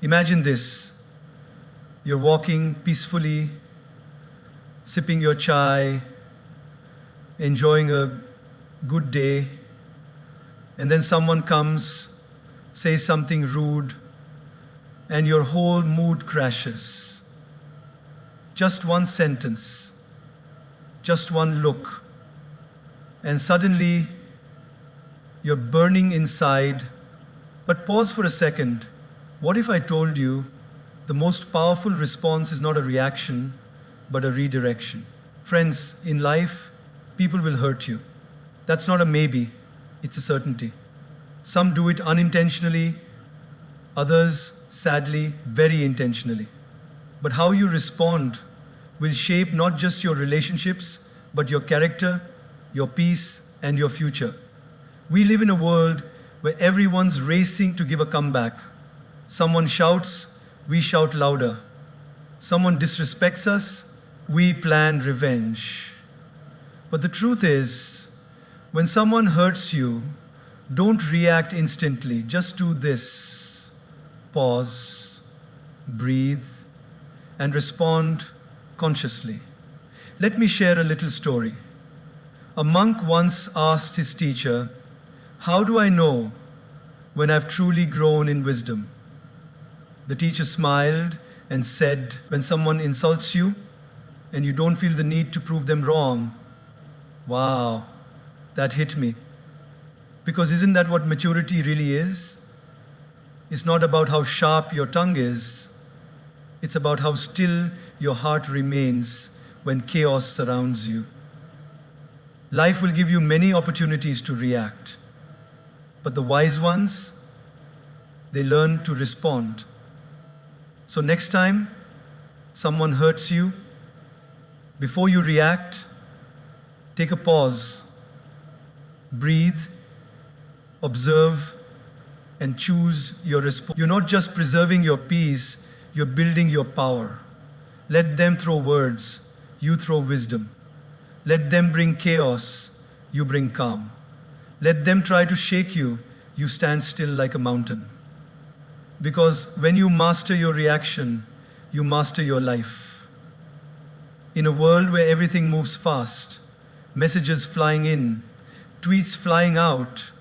Imagine this. You're walking peacefully, sipping your chai, enjoying a good day, and then someone comes, says something rude, and your whole mood crashes. Just one sentence, just one look, and suddenly you're burning inside. But pause for a second. What if I told you the most powerful response is not a reaction, but a redirection? Friends, in life, people will hurt you. That's not a maybe, it's a certainty. Some do it unintentionally, others, sadly, very intentionally. But how you respond will shape not just your relationships, but your character, your peace, and your future. We live in a world where everyone's racing to give a comeback. Someone shouts, we shout louder. Someone disrespects us, we plan revenge. But the truth is, when someone hurts you, don't react instantly. Just do this. Pause, breathe, and respond consciously. Let me share a little story. A monk once asked his teacher, "How do I know when I've truly grown in wisdom?" The teacher smiled and said, "When someone insults you and you don't feel the need to prove them wrong." Wow, that hit me. Because isn't that what maturity really is? It's not about how sharp your tongue is. It's about how still your heart remains when chaos surrounds you. Life will give you many opportunities to react. But the wise ones, they learn to respond. So next time someone hurts you, before you react, take a pause, breathe, observe, and choose your response. You're not just preserving your peace, you're building your power. Let them throw words, you throw wisdom. Let them bring chaos, you bring calm. Let them try to shake you, you stand still like a mountain. Because when you master your reaction, you master your life. In a world where everything moves fast, messages flying in, tweets flying out,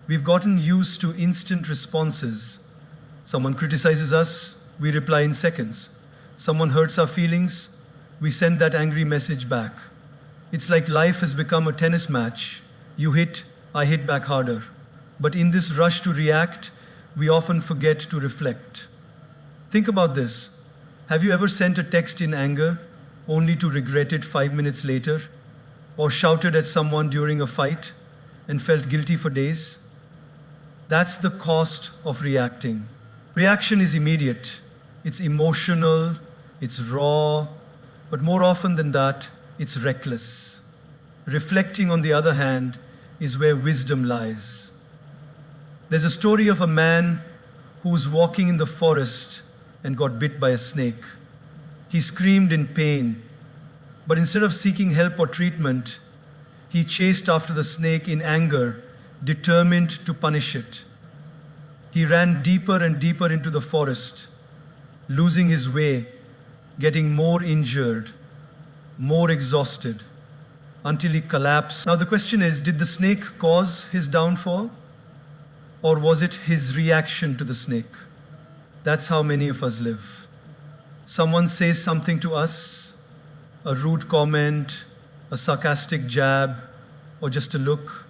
we've gotten used to instant responses. Someone criticizes us, we reply in seconds. Someone hurts our feelings, we send that angry message back. It's like life has become a tennis match. You hit, I hit back harder. But in this rush to react, we often forget to reflect. Think about this. Have you ever sent a text in anger only to regret it 5 minutes later? Or shouted at someone during a fight and felt guilty for days? That's the cost of reacting. Reaction is immediate, it's emotional, it's raw, but more often than that, it's reckless. Reflecting, on the other hand, is where wisdom lies. There's a story of a man who was walking in the forest and got bit by a snake. He screamed in pain, but instead of seeking help or treatment, he chased after the snake in anger, determined to punish it. He ran deeper and deeper into the forest, losing his way, getting more injured, more exhausted, until he collapsed. Now the question is, did the snake cause his downfall? Or was it his reaction to the snake? That's how many of us live. Someone says something to us, a rude comment, a sarcastic jab, or just a look,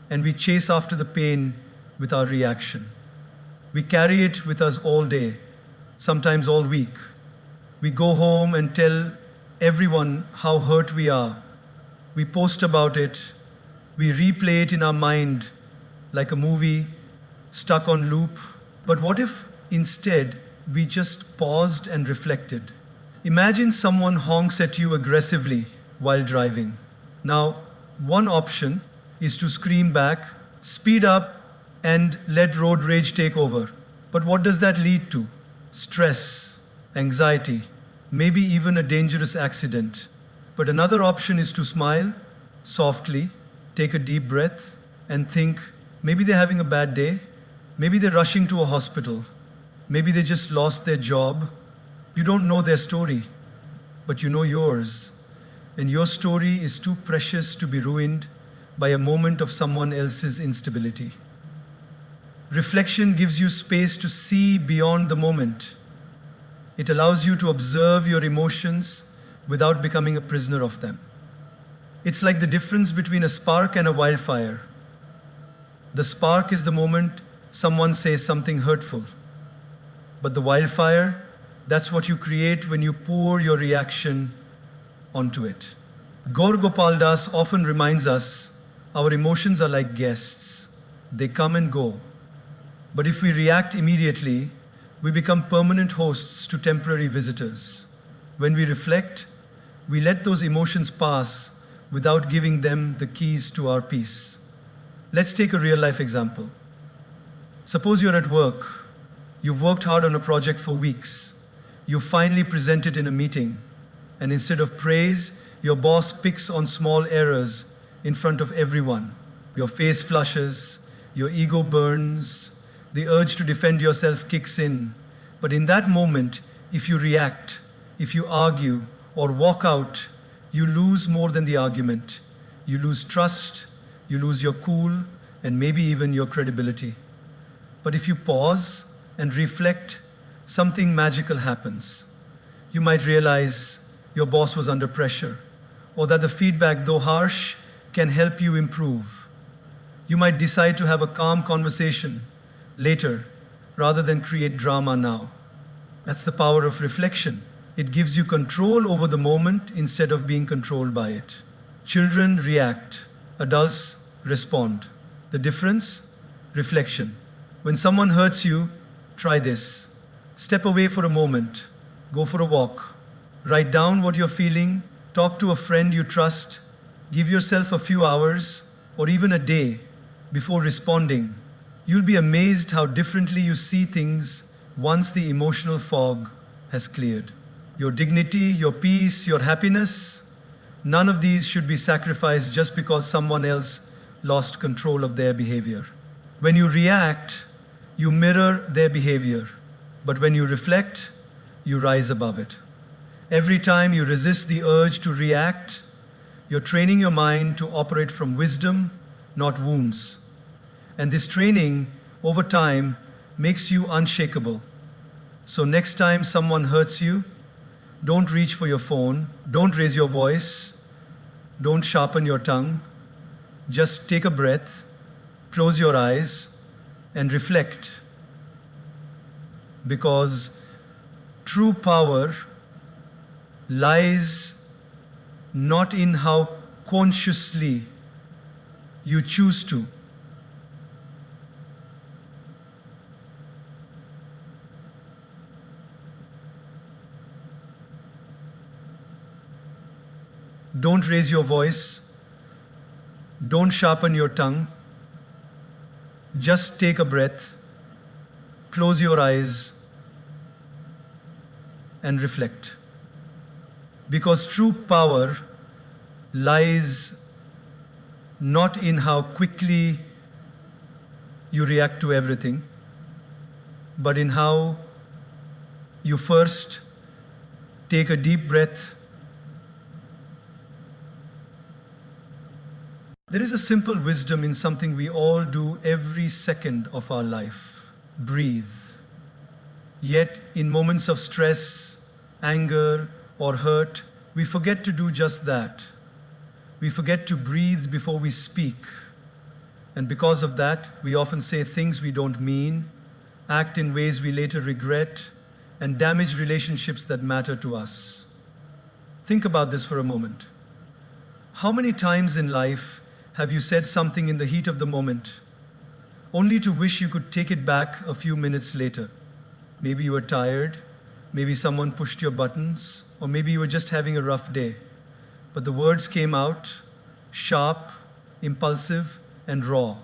and we chase after the pain with our reaction. We carry it with us all day, sometimes all week. We go home and tell everyone how hurt we are. We post about it. We replay it in our mind like a movie stuck on loop. But what if instead we just paused and reflected? Imagine someone honks at you aggressively while driving. Now, one option is to scream back, speed up, and let road rage take over. But what does that lead to? Stress, anxiety, maybe even a dangerous accident. But another option is to smile softly, take a deep breath, and think, maybe they're having a bad day, maybe they're rushing to a hospital, Maybe they just lost their job. You don't know their story, but you know yours. And your story is too precious to be ruined by a moment of someone else's instability. Reflection gives you space to see beyond the moment. It allows you to observe your emotions without becoming a prisoner of them. It's like the difference between a spark and a wildfire. The spark is the moment someone says something hurtful. But the wildfire, that's what you create when you pour your reaction onto it. Gaur Gopal Das often reminds us our emotions are like guests. They come and go. But if we react immediately, we become permanent hosts to temporary visitors. When we reflect, we let those emotions pass without giving them the keys to our peace. Let's take a real-life example. Suppose you're at work. You've worked hard on a project for weeks. You finally present it in a meeting, and instead of praise, your boss picks on small errors in front of everyone. Your face flushes, your ego burns, the urge to defend yourself kicks in. But in that moment, if you react, if you argue or walk out, you lose more than the argument. You lose trust, you lose your cool, and maybe even your credibility. But if you pause and reflect, something magical happens. You might realize your boss was under pressure, or that the feedback, though harsh, can help you improve. You might decide to have a calm conversation later, rather than create drama now. That's the power of reflection. It gives you control over the moment instead of being controlled by it. Children react, adults respond. The difference? Reflection. When someone hurts you, try this. Step away for a moment, go for a walk, write down what you're feeling, talk to a friend you trust, give yourself a few hours or even a day before responding. You'll be amazed how differently you see things once the emotional fog has cleared. Your dignity, your peace, your happiness, none of these should be sacrificed just because someone else lost control of their behavior. When you react, you mirror their behavior. But when you reflect, you rise above it. Every time you resist the urge to react, you're training your mind to operate from wisdom, not wounds. And this training, over time, makes you unshakable. So next time someone hurts you, don't reach for your phone, don't raise your voice, don't sharpen your tongue. Just take a breath, close your eyes, and reflect. Because true power lies not in how consciously you choose to. Don't raise your voice. Don't sharpen your tongue. Just take a breath, close your eyes, and reflect. Because true power lies not in how quickly you react to everything, but in how you first take a deep breath. There is a simple wisdom in something we all do every second of our life: breathe. Yet, in moments of stress, anger, or hurt, we forget to do just that. We forget to breathe before we speak. And because of that, we often say things we don't mean, act in ways we later regret, and damage relationships that matter to us. Think about this for a moment. How many times in life have you said something in the heat of the moment, only to wish you could take it back a few minutes later? Maybe you were tired, maybe someone pushed your buttons, or maybe you were just having a rough day. But the words came out, sharp, impulsive, and raw.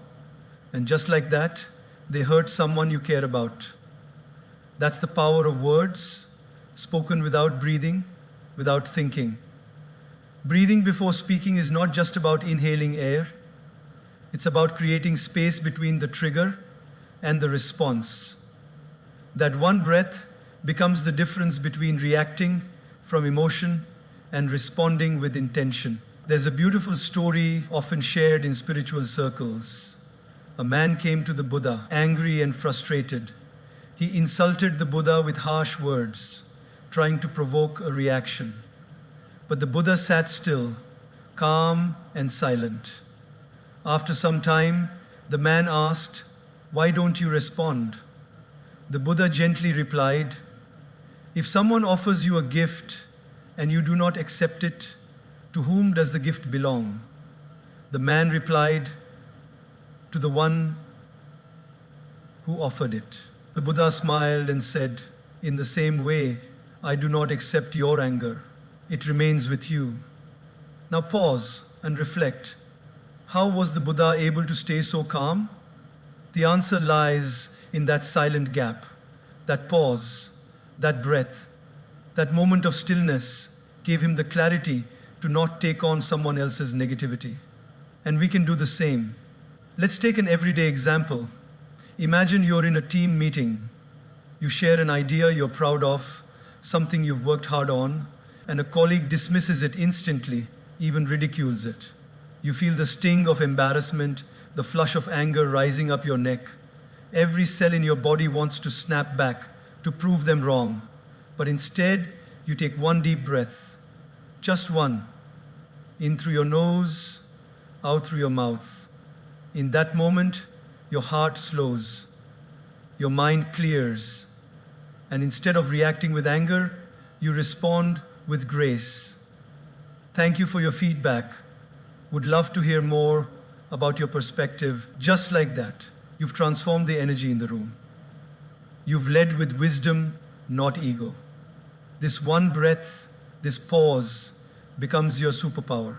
And just like that, they hurt someone you care about. That's the power of words, spoken without breathing, without thinking. Breathing before speaking is not just about inhaling air. It's about creating space between the trigger and the response. That one breath becomes the difference between reacting from emotion and responding with intention. There's a beautiful story often shared in spiritual circles. A man came to the Buddha, angry and frustrated. He insulted the Buddha with harsh words, trying to provoke a reaction. But the Buddha sat still, calm and silent. After some time, the man asked, "Why don't you respond?" The Buddha gently replied, "If someone offers you a gift and you do not accept it, to whom does the gift belong?" The man replied, "To the one who offered it." The Buddha smiled and said, "In the same way, I do not accept your anger. It remains with you." Now pause and reflect. How was the Buddha able to stay so calm? The answer lies in that silent gap, that pause, that breath, that moment of stillness gave him the clarity to not take on someone else's negativity. And we can do the same. Let's take an everyday example. Imagine you're in a team meeting. You share an idea you're proud of, something you've worked hard on, and a colleague dismisses it instantly, even ridicules it. You feel the sting of embarrassment, the flush of anger rising up your neck. Every cell in your body wants to snap back to prove them wrong. But instead, you take one deep breath, just one, in through your nose, out through your mouth. In that moment, your heart slows, your mind clears, and instead of reacting with anger, you respond with grace. Thank you for your feedback. Would love to hear more about your perspective. Just like that, you've transformed the energy in the room. You've led with wisdom, not ego. This one breath, this pause, becomes your superpower.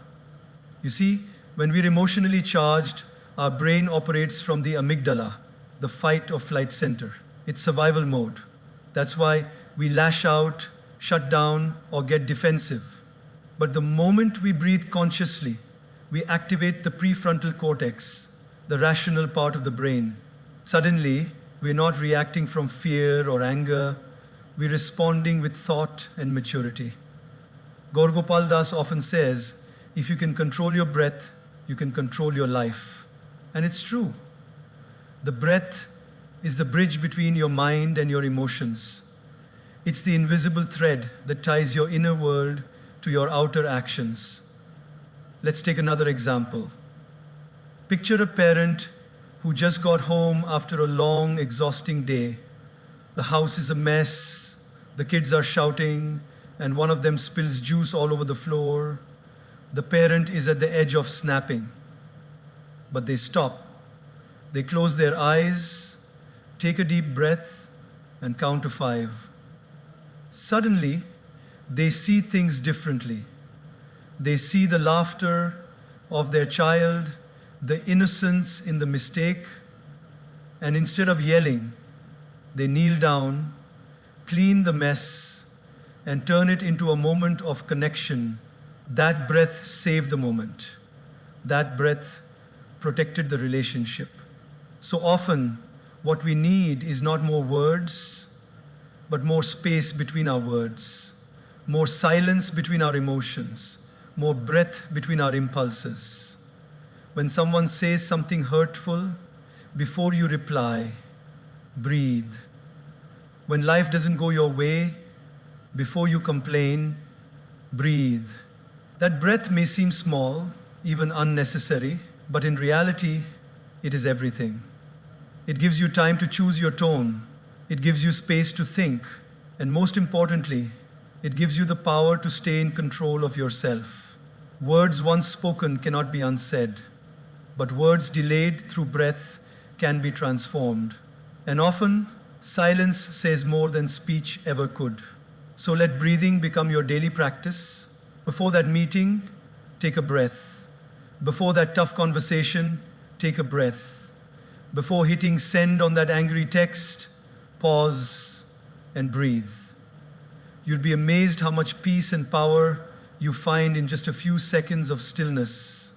You see, when we're emotionally charged, our brain operates from the amygdala, the fight or flight center. It's survival mode. That's why we lash out, shut down, or get defensive. But the moment we breathe consciously, we activate the prefrontal cortex, the rational part of the brain. Suddenly, we're not reacting from fear or anger, we're responding with thought and maturity. Gaur Gopal Das often says, if you can control your breath, you can control your life. And it's true. The breath is the bridge between your mind and your emotions. It's the invisible thread that ties your inner world to your outer actions. Let's take another example. Picture a parent who just got home after a long, exhausting day. The house is a mess, the kids are shouting, and one of them spills juice all over the floor. The parent is at the edge of snapping. But they stop. They close their eyes, take a deep breath, and count to 5. Suddenly, they see things differently. They see the laughter of their child, the innocence in the mistake, and instead of yelling, they kneel down, clean the mess, and turn it into a moment of connection. That breath saved the moment. That breath protected the relationship. So often, what we need is not more words, but more space between our words, more silence between our emotions, more breath between our impulses. When someone says something hurtful, before you reply, breathe. When life doesn't go your way, before you complain, breathe. That breath may seem small, even unnecessary, but in reality, it is everything. It gives you time to choose your tone. It gives you space to think. And most importantly, it gives you the power to stay in control of yourself. Words once spoken cannot be unsaid, but words delayed through breath can be transformed. And often, silence says more than speech ever could. So let breathing become your daily practice. Before that meeting, take a breath. Before that tough conversation, take a breath. Before hitting send on that angry text, pause and breathe. You'll be amazed how much peace and power you find in just a few seconds of stillness.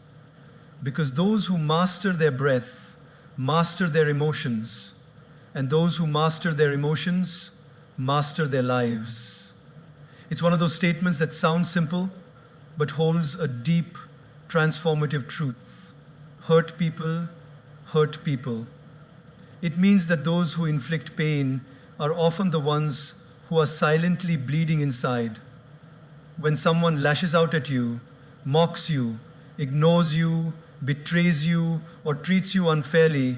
Because those who master their breath, master their emotions, and those who master their emotions master their lives. It's one of those statements that sounds simple but holds a deep, transformative truth. Hurt people hurt people. It means that those who inflict pain are often the ones who are silently bleeding inside. When someone lashes out at you, mocks you, ignores you, betrays you, or treats you unfairly,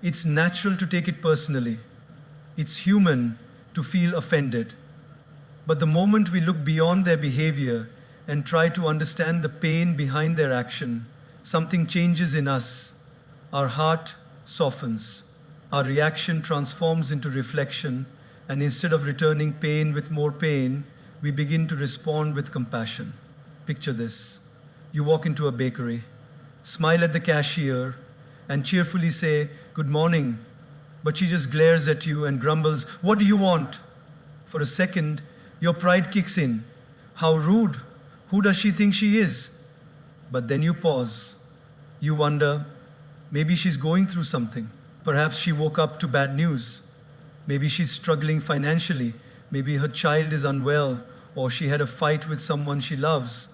it's natural to take it personally. It's human to feel offended. But the moment we look beyond their behavior and try to understand the pain behind their action, something changes in us. Our heart softens. Our reaction transforms into reflection, and instead of returning pain with more pain, we begin to respond with compassion. Picture this. You walk into a bakery, smile at the cashier, and cheerfully say, "Good morning," but she just glares at you and grumbles, "What do you want?" For a second, your pride kicks in. How rude! Who does she think she is? But then you pause. You wonder, maybe she's going through something. Perhaps she woke up to bad news. Maybe she's struggling financially. Maybe her child is unwell, or she had a fight with someone she loves.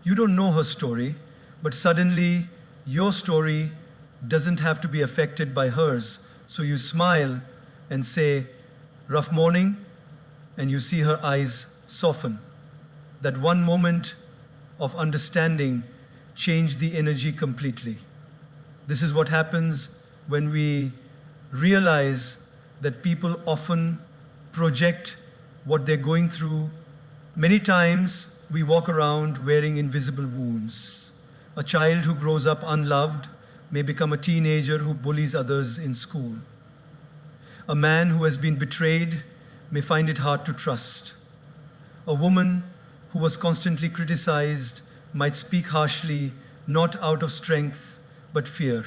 You don't know her story, but suddenly your story doesn't have to be affected by hers. So you smile and say, "Rough morning," and you see her eyes soften. That one moment of understanding changed the energy completely. This is what happens when we realize that people often project what they're going through. Many times we walk around wearing invisible wounds. A child who grows up unloved may become a teenager who bullies others in school. A man who has been betrayed may find it hard to trust. A woman who was constantly criticized might speak harshly, not out of strength, but fear.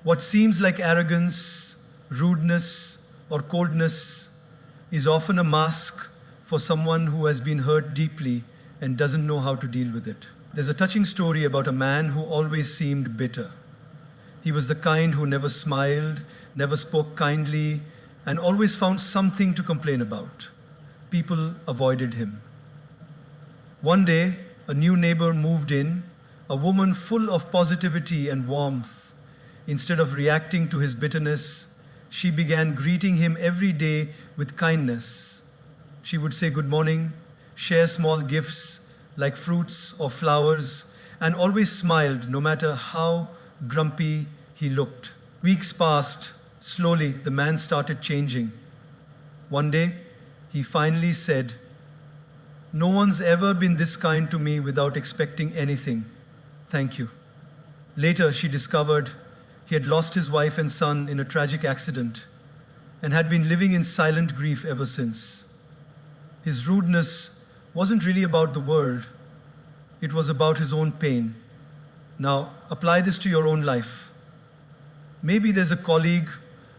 What seems like arrogance, rudeness, or coldness is often a mask for someone who has been hurt deeply and doesn't know how to deal with it. There's a touching story about a man who always seemed bitter. He was the kind who never smiled, never spoke kindly, and always found something to complain about. People avoided him. One day, a new neighbor moved in, a woman full of positivity and warmth. Instead of reacting to his bitterness, she began greeting him every day with kindness. She would say good morning, share small gifts like fruits or flowers, and always smiled no matter how grumpy he looked. Weeks passed. Slowly, the man started changing. One day, he finally said, "No one's ever been this kind to me without expecting anything. Thank you." Later, she discovered he had lost his wife and son in a tragic accident and had been living in silent grief ever since. His rudeness wasn't really about the world. It was about his own pain. Now, apply this to your own life. Maybe there's a colleague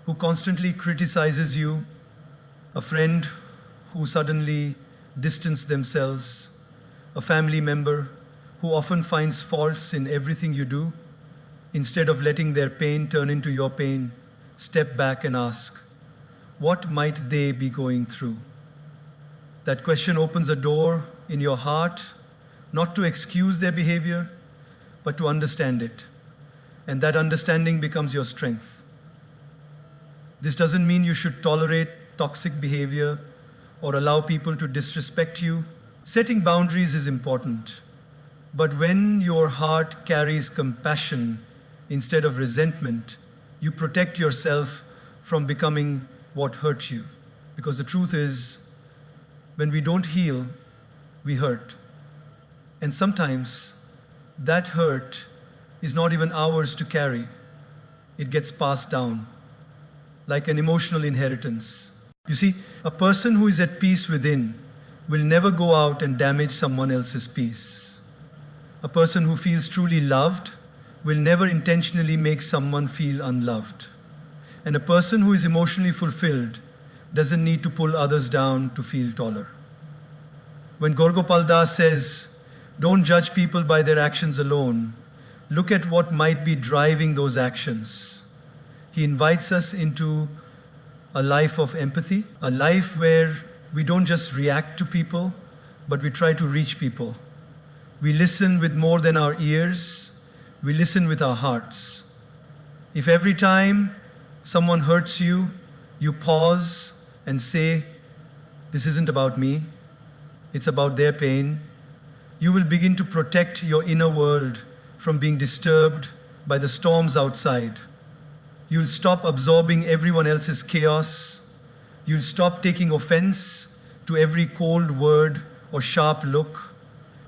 who constantly criticizes you, a friend who suddenly distance themselves, a family member who often finds faults in everything you do. Instead of letting their pain turn into your pain, step back and ask, what might they be going through? That question opens a door in your heart, not to excuse their behavior, but to understand it. And that understanding becomes your strength. This doesn't mean you should tolerate toxic behavior or allow people to disrespect you. Setting boundaries is important. But when your heart carries compassion instead of resentment, you protect yourself from becoming what hurt you. Because the truth is, when we don't heal, we hurt. And sometimes that hurt is not even ours to carry. It gets passed down, like an emotional inheritance. You see, a person who is at peace within will never go out and damage someone else's peace. A person who feels truly loved will never intentionally make someone feel unloved. And a person who is emotionally fulfilled doesn't need to pull others down to feel taller. When Gopal Das says, "Don't judge people by their actions alone, look at what might be driving those actions," He invites us into a life of empathy, a life where we don't just react to people, but we try to reach people. We listen with more than our ears, we listen with our hearts. If every time someone hurts you, you pause and say, "This isn't about me, it's about their pain," you will begin to protect your inner world from being disturbed by the storms outside. You'll stop absorbing everyone else's chaos. You'll stop taking offense to every cold word or sharp look.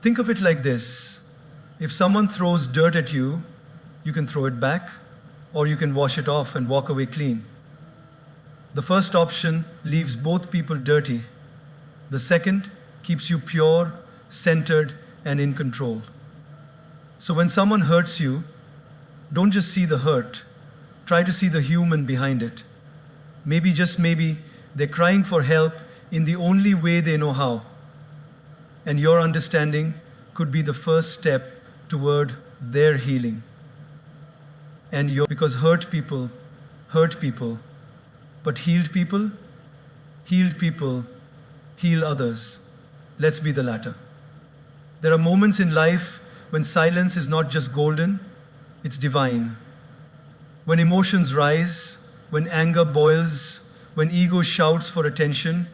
Think of it like this. If someone throws dirt at you, you can throw it back, or you can wash it off and walk away clean. The first option leaves both people dirty. The second keeps you pure, centered, and in control. So when someone hurts you, don't just see the hurt. Try to see the human behind it. Maybe, just maybe, they're crying for help in the only way they know how. And your understanding could be the first step toward their healing. Because hurt people, but healed people heal others. Let's be the latter. There are moments in life when silence is not just golden, it's divine. When emotions rise, when anger boils, when ego shouts for attention,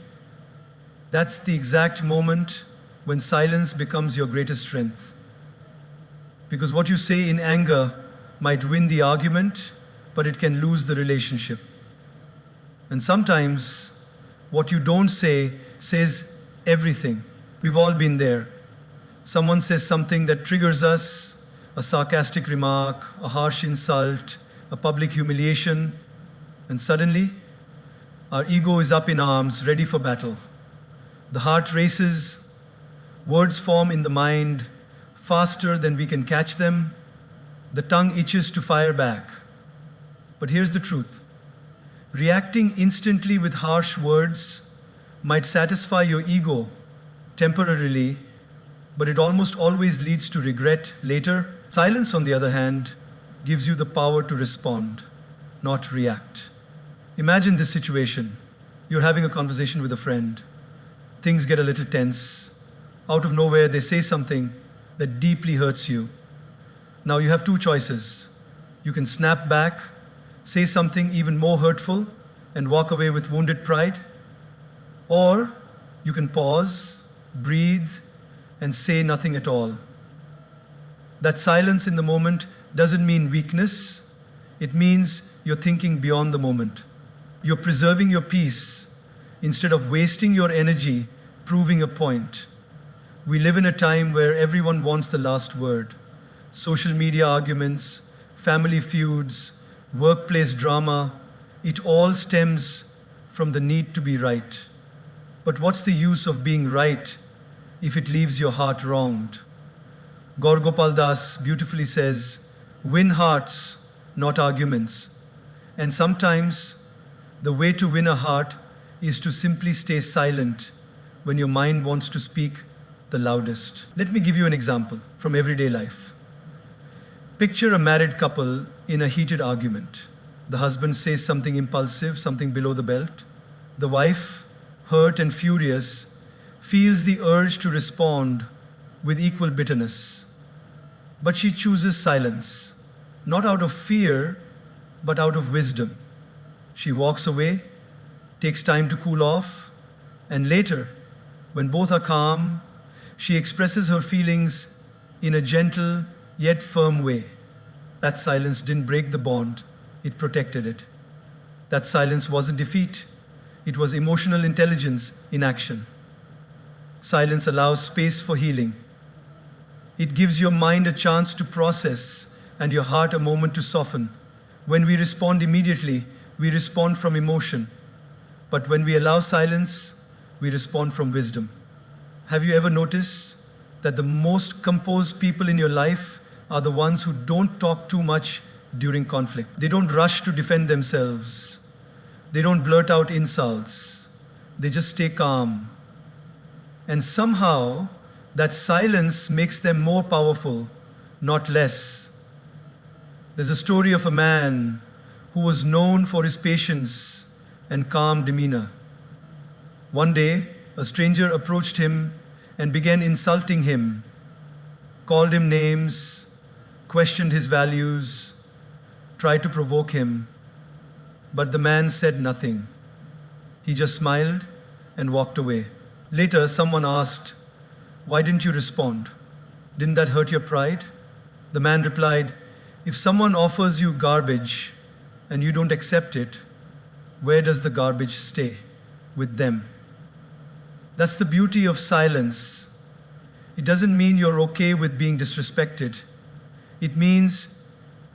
that's the exact moment when silence becomes your greatest strength. Because what you say in anger might win the argument, but it can lose the relationship. And sometimes what you don't say says everything. We've all been there. Someone says something that triggers us, a sarcastic remark, a harsh insult, a public humiliation, and suddenly our ego is up in arms, ready for battle. The heart races, words form in the mind faster than we can catch them, the tongue itches to fire back. But here's the truth. Reacting instantly with harsh words might satisfy your ego temporarily, but it almost always leads to regret later. Silence, on the other hand, gives you the power to respond, not react. Imagine this situation. You're having a conversation with a friend. Things get a little tense. Out of nowhere, they say something that deeply hurts you. Now you have two choices. You can snap back, say something even more hurtful, and walk away with wounded pride. Or you can pause, breathe, and say nothing at all. That silence in the moment doesn't mean weakness. It means you're thinking beyond the moment. You're preserving your peace instead of wasting your energy proving a point. We live in a time where everyone wants the last word. Social media arguments, family feuds, workplace drama, it all stems from the need to be right. But what's the use of being right if it leaves your heart wronged? Gaur Gopal Das beautifully says, "Win hearts, not arguments." And sometimes the way to win a heart is to simply stay silent when your mind wants to speak the loudest. Let me give you an example from everyday life. Picture a married couple in a heated argument. The husband says something impulsive, something below the belt. The wife, hurt and furious, feels the urge to respond with equal bitterness. But she chooses silence, not out of fear, but out of wisdom. She walks away, takes time to cool off, and later, when both are calm, she expresses her feelings in a gentle yet firm way. That silence didn't break the bond, it protected it. That silence wasn't defeat, it was emotional intelligence in action. Silence allows space for healing. It gives your mind a chance to process and your heart a moment to soften. When we respond immediately, we respond from emotion. But when we allow silence, we respond from wisdom. Have you ever noticed that the most composed people in your life are the ones who don't talk too much during conflict? They don't rush to defend themselves. They don't blurt out insults. They just stay calm. And somehow, that silence makes them more powerful, not less. There's a story of a man who was known for his patience and calm demeanor. One day, a stranger approached him and began insulting him, called him names, questioned his values, tried to provoke him. But the man said nothing. He just smiled and walked away. Later, someone asked, "Why didn't you respond? Didn't that hurt your pride?" The man replied, "If someone offers you garbage and you don't accept it, where does the garbage stay? With them." That's the beauty of silence. It doesn't mean you're okay with being disrespected. It means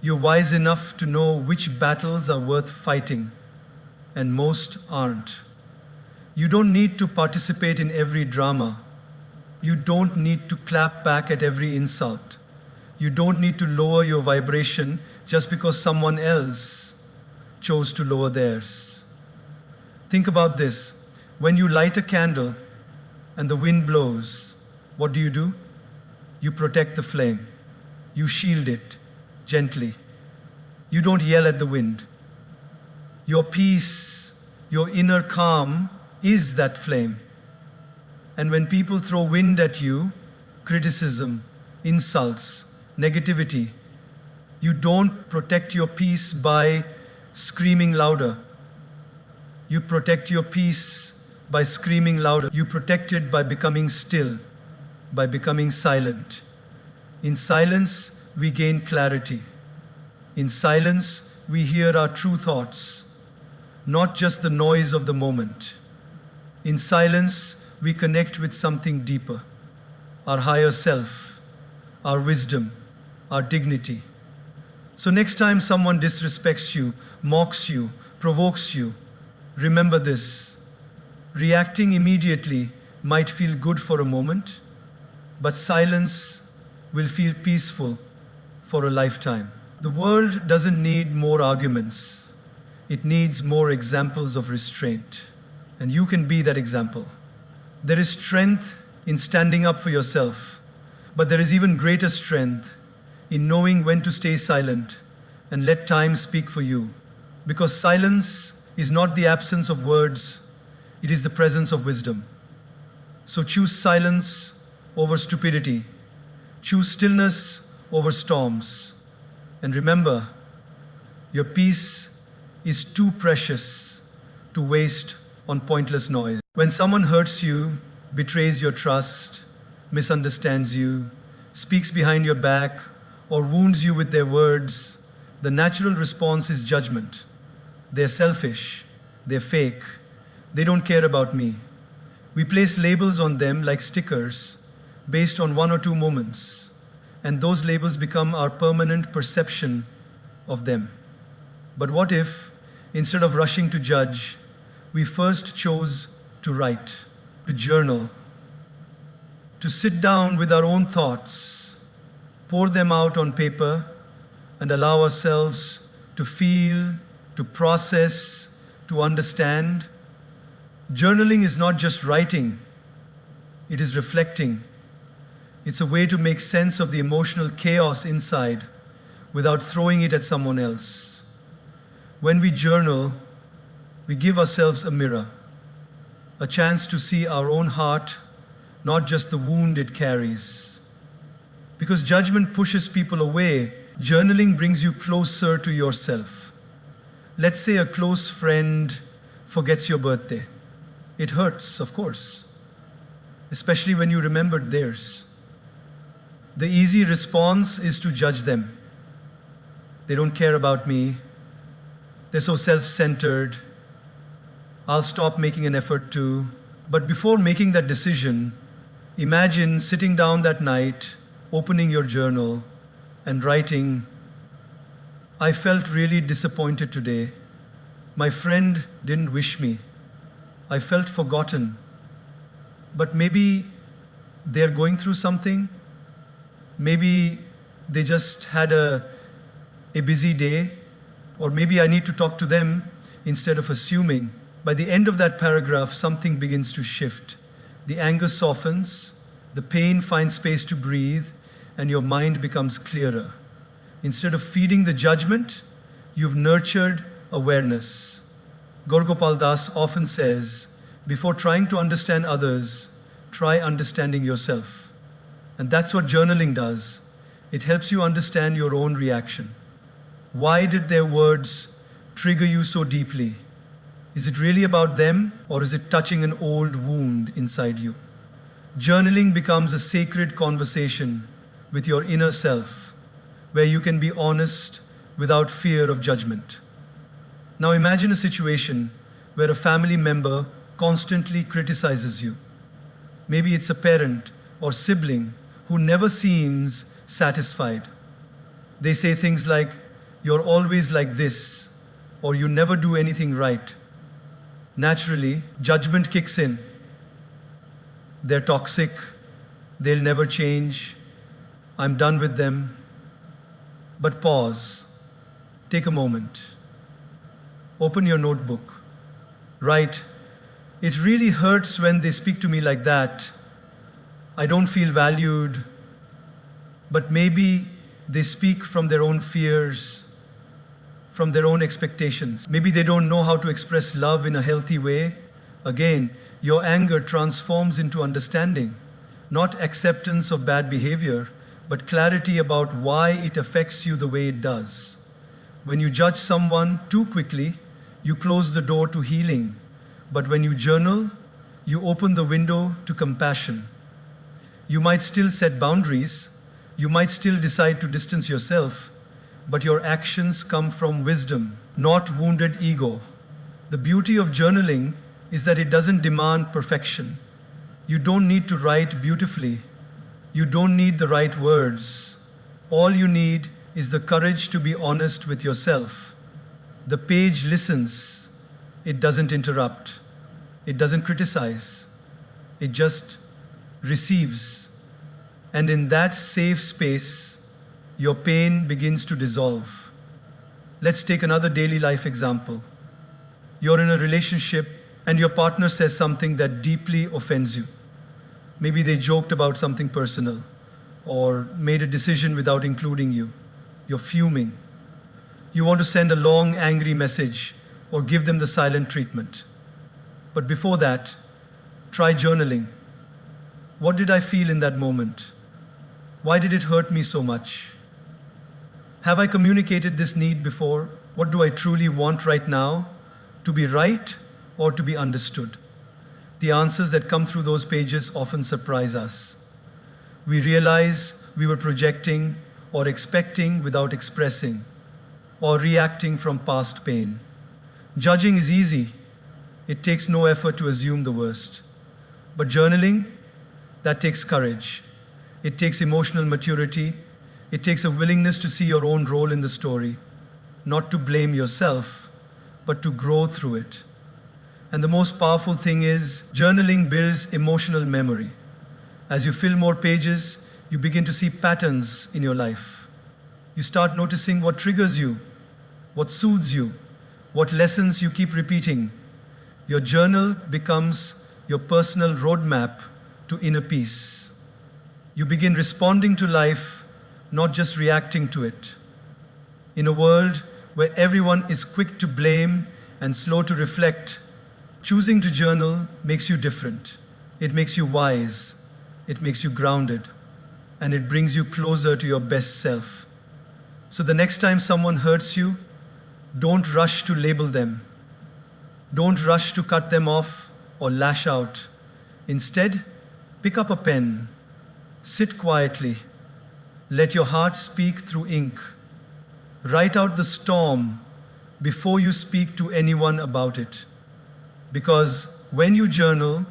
you're wise enough to know which battles are worth fighting, and most aren't. You don't need to participate in every drama. You don't need to clap back at every insult. You don't need to lower your vibration just because someone else chose to lower theirs. Think about this. When you light a candle and the wind blows, what do? You protect the flame. You shield it gently. You don't yell at the wind. Your peace, your inner calm is that flame. And when people throw wind at you, criticism, insults, negativity, you don't protect your peace by screaming louder. You protect your peace by screaming louder. You protect it by becoming still, by becoming silent. In silence, we gain clarity. In silence, we hear our true thoughts, not just the noise of the moment. In silence, we connect with something deeper, our higher self, our wisdom, our dignity. So next time someone disrespects you, mocks you, provokes you, remember this. Reacting immediately might feel good for a moment, but silence will feel peaceful for a lifetime. The world doesn't need more arguments. It needs more examples of restraint. And you can be that example. There is strength in standing up for yourself, but there is even greater strength in knowing when to stay silent and let time speak for you. Because silence is not the absence of words, it is the presence of wisdom. So choose silence over stupidity. Choose stillness over storms. And remember, your peace is too precious to waste on pointless noise. When someone hurts you, betrays your trust, misunderstands you, speaks behind your back, or wounds you with their words, the natural response is judgment. They're selfish, they're fake, they don't care about me. We place labels on them like stickers based on one or two moments, and those labels become our permanent perception of them. But what if, instead of rushing to judge, we first chose to write, to journal, to sit down with our own thoughts, pour them out on paper, and allow ourselves to feel, to process, to understand? Journaling is not just writing, it is reflecting. It's a way to make sense of the emotional chaos inside without throwing it at someone else. When we journal, we give ourselves a mirror, a chance to see our own heart, not just the wound it carries. Because judgment pushes people away, journaling brings you closer to yourself. Let's say a close friend forgets your birthday. It hurts, of course, especially when you remembered theirs. The easy response is to judge them. They don't care about me. They're so self-centered. I'll stop making an effort to. But before making that decision, imagine sitting down that night, opening your journal, and writing, "I felt really disappointed today. My friend didn't wish me. I felt forgotten. But maybe they're going through something. Maybe they just had a busy day. Or maybe I need to talk to them instead of assuming." By the end of that paragraph, something begins to shift. The anger softens, the pain finds space to breathe, and your mind becomes clearer. Instead of feeding the judgment, you've nurtured awareness. Gaur Das often says, before trying to understand others, try understanding yourself. And that's what journaling does. It helps you understand your own reaction. Why did their words trigger you so deeply? Is it really about them, or is it touching an old wound inside you? Journaling becomes a sacred conversation with your inner self, where you can be honest without fear of judgment. Now imagine a situation where a family member constantly criticizes you. Maybe it's a parent or sibling who never seems satisfied. They say things like, "You're always like this," or "You never do anything right." Naturally, judgment kicks in. They're toxic, they'll never change, I'm done with them. But pause, take a moment, open your notebook, write, "It really hurts when they speak to me like that. I don't feel valued." But maybe they speak from their own fears, from their own expectations. Maybe they don't know how to express love in a healthy way. Again, your anger transforms into understanding, not acceptance of bad behavior, but clarity about why it affects you the way it does. When you judge someone too quickly, you close the door to healing. But when you journal, you open the window to compassion. You might still set boundaries, you might still decide to distance yourself, but your actions come from wisdom, not wounded ego. The beauty of journaling is that it doesn't demand perfection. You don't need to write beautifully. You don't need the right words. All you need is the courage to be honest with yourself. The page listens. It doesn't interrupt. It doesn't criticize. It just receives. And in that safe space, your pain begins to dissolve. Let's take another daily life example. You're in a relationship and your partner says something that deeply offends you. Maybe they joked about something personal or made a decision without including you. You're fuming. You want to send a long, angry message or give them the silent treatment. But before that, try journaling. What did I feel in that moment? Why did it hurt me so much? Have I communicated this need before? What do I truly want right now? To be right or to be understood? The answers that come through those pages often surprise us. We realize we were projecting or expecting without expressing, or reacting from past pain. Judging is easy. It takes no effort to assume the worst. But journaling, that takes courage. It takes emotional maturity. It takes a willingness to see your own role in the story, not to blame yourself, but to grow through it. And the most powerful thing is, journaling builds emotional memory. As you fill more pages, you begin to see patterns in your life. You start noticing what triggers you, what soothes you, what lessons you keep repeating. Your journal becomes your personal roadmap to inner peace. You begin responding to life, not just reacting to it. In a world where everyone is quick to blame and slow to reflect, choosing to journal makes you different. It makes you wise. It makes you grounded. And it brings you closer to your best self. So the next time someone hurts you, don't rush to label them. Don't rush to cut them off or lash out. Instead, pick up a pen. Sit quietly. Let your heart speak through ink. Write out the storm before you speak to anyone about it. Because when you journal,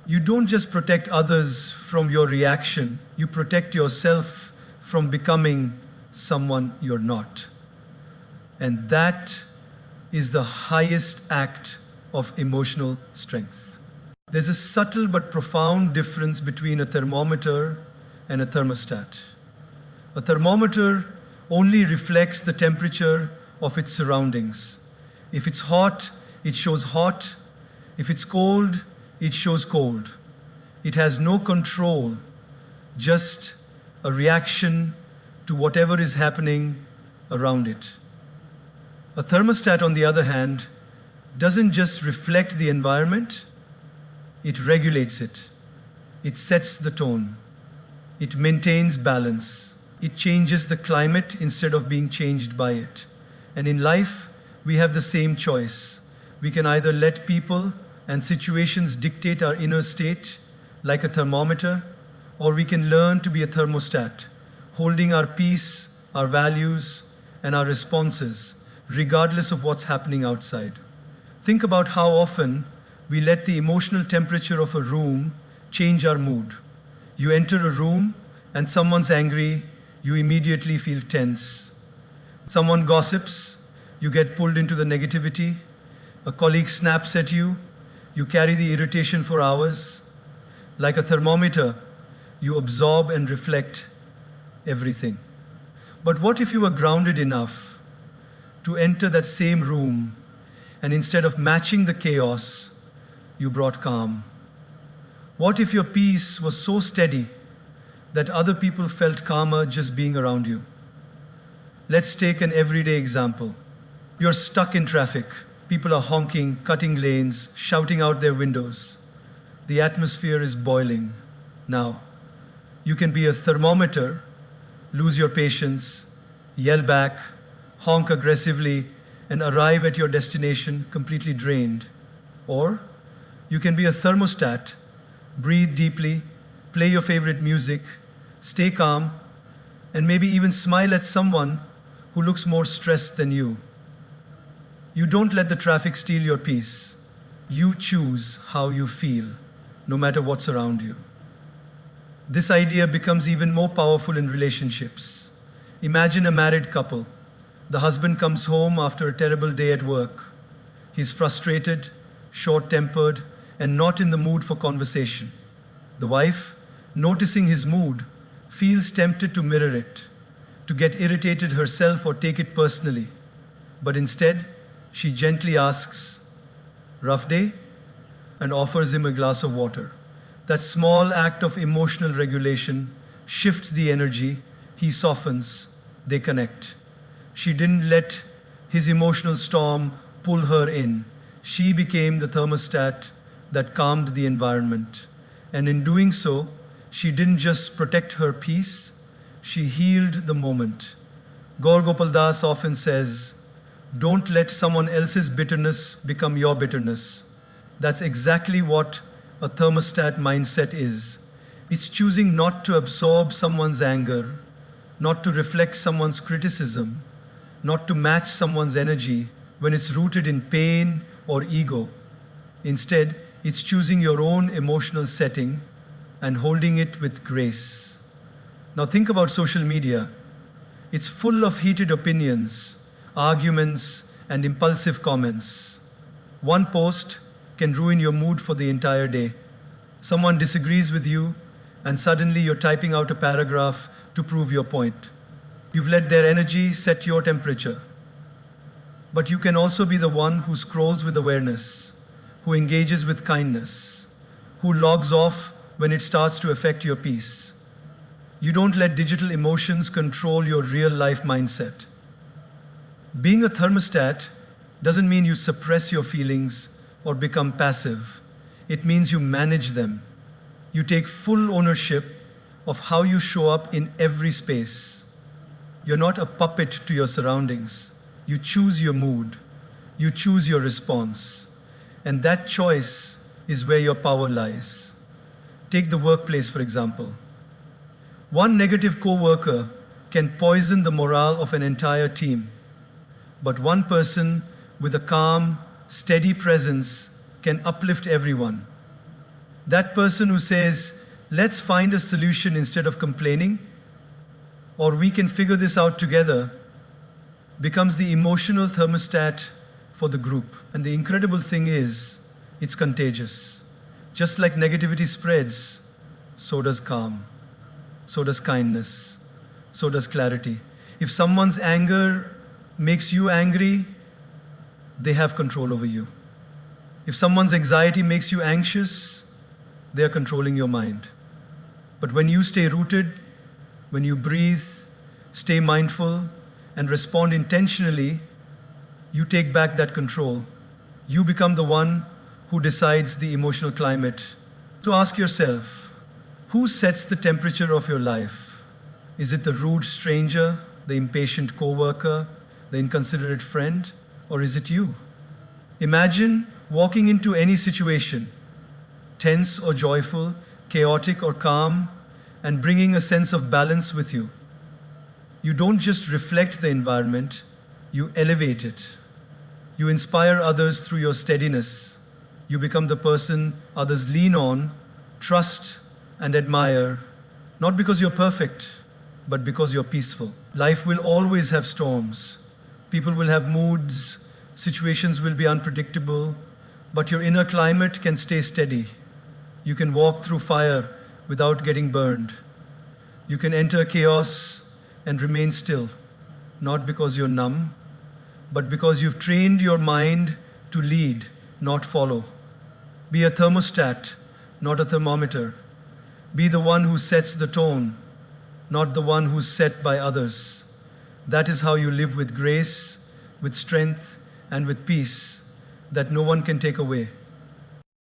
you don't just protect others from your reaction, you protect yourself from becoming someone you're not. And that is the highest act of emotional strength. There's a subtle but profound difference between a thermometer and a thermostat. A thermometer only reflects the temperature of its surroundings. If it's hot, it shows hot. If it's cold, it shows cold. It has no control, just a reaction to whatever is happening around it. A thermostat, on the other hand, doesn't just reflect the environment, it regulates it. It sets the tone. It maintains balance. It changes the climate instead of being changed by it. And in life, we have the same choice. We can either let people and situations dictate our inner state, like a thermometer, or we can learn to be a thermostat, holding our peace, our values, and our responses, regardless of what's happening outside. Think about how often we let the emotional temperature of a room change our mood. You enter a room and someone's angry, you immediately feel tense. Someone gossips, you get pulled into the negativity. A colleague snaps at you, you carry the irritation for hours. Like a thermometer, you absorb and reflect everything. But what if you were grounded enough to enter that same room and instead of matching the chaos, you brought calm? What if your peace was so steady that other people felt calmer just being around you? Let's take an everyday example. You're stuck in traffic. People are honking, cutting lanes, shouting out their windows. The atmosphere is boiling. Now, you can be a thermometer, lose your patience, yell back, honk aggressively, and arrive at your destination completely drained. Or you can be a thermostat, breathe deeply, play your favorite music, stay calm, and maybe even smile at someone who looks more stressed than you. You don't let the traffic steal your peace. You choose how you feel, no matter what's around you. This idea becomes even more powerful in relationships. Imagine a married couple. The husband comes home after a terrible day at work. He's frustrated, short-tempered, and not in the mood for conversation. The wife, noticing his mood, feels tempted to mirror it, to get irritated herself or take it personally. But instead, she gently asks, "Rough day?" and offers him a glass of water. That small act of emotional regulation shifts the energy, he softens, they connect. She didn't let his emotional storm pull her in. She became the thermostat that calmed the environment. And in doing so, she didn't just protect her peace, she healed the moment. Gaur Gopal Das often says, "Don't let someone else's bitterness become your bitterness." That's exactly what a thermostat mindset is. It's choosing not to absorb someone's anger, not to reflect someone's criticism, not to match someone's energy when it's rooted in pain or ego. Instead, it's choosing your own emotional setting and holding it with grace. Now think about social media. It's full of heated opinions, arguments, and impulsive comments. One post can ruin your mood for the entire day. Someone disagrees with you, and suddenly you're typing out a paragraph to prove your point. You've let their energy set your temperature. But you can also be the one who scrolls with awareness, who engages with kindness, who logs off when it starts to affect your peace. You don't let digital emotions control your real life mindset. Being a thermostat doesn't mean you suppress your feelings or become passive. It means you manage them. You take full ownership of how you show up in every space. You're not a puppet to your surroundings. You choose your mood. You choose your response. And that choice is where your power lies. Take the workplace, for example. One negative coworker can poison the morale of an entire team. But one person with a calm, steady presence can uplift everyone. That person who says, "Let's find a solution instead of complaining," or "We can figure this out together," becomes the emotional thermostat for the group. And the incredible thing is, it's contagious. Just like negativity spreads, so does calm, so does kindness, so does clarity. If someone's anger makes you angry, they have control over you. If someone's anxiety makes you anxious, they are controlling your mind. But when you stay rooted, when you breathe, stay mindful, and respond intentionally, You take back that control. You become the one who decides the emotional climate. So ask yourself, who sets the temperature of your life? Is it the rude stranger, the impatient coworker, the inconsiderate friend, or is it you? Imagine walking into any situation, tense or joyful, chaotic or calm, and bringing a sense of balance with you. You don't just reflect the environment, you elevate it. You inspire others through your steadiness. You become the person others lean on, trust, and admire, not because you're perfect, but because you're peaceful. Life will always have storms. People will have moods, situations will be unpredictable, but your inner climate can stay steady. You can walk through fire without getting burned. You can enter chaos and remain still, not because you're numb, but because you've trained your mind to lead, not follow. Be a thermostat, not a thermometer. Be the one who sets the tone, not the one who's set by others. That is how you live with grace, with strength, and with peace that no one can take away.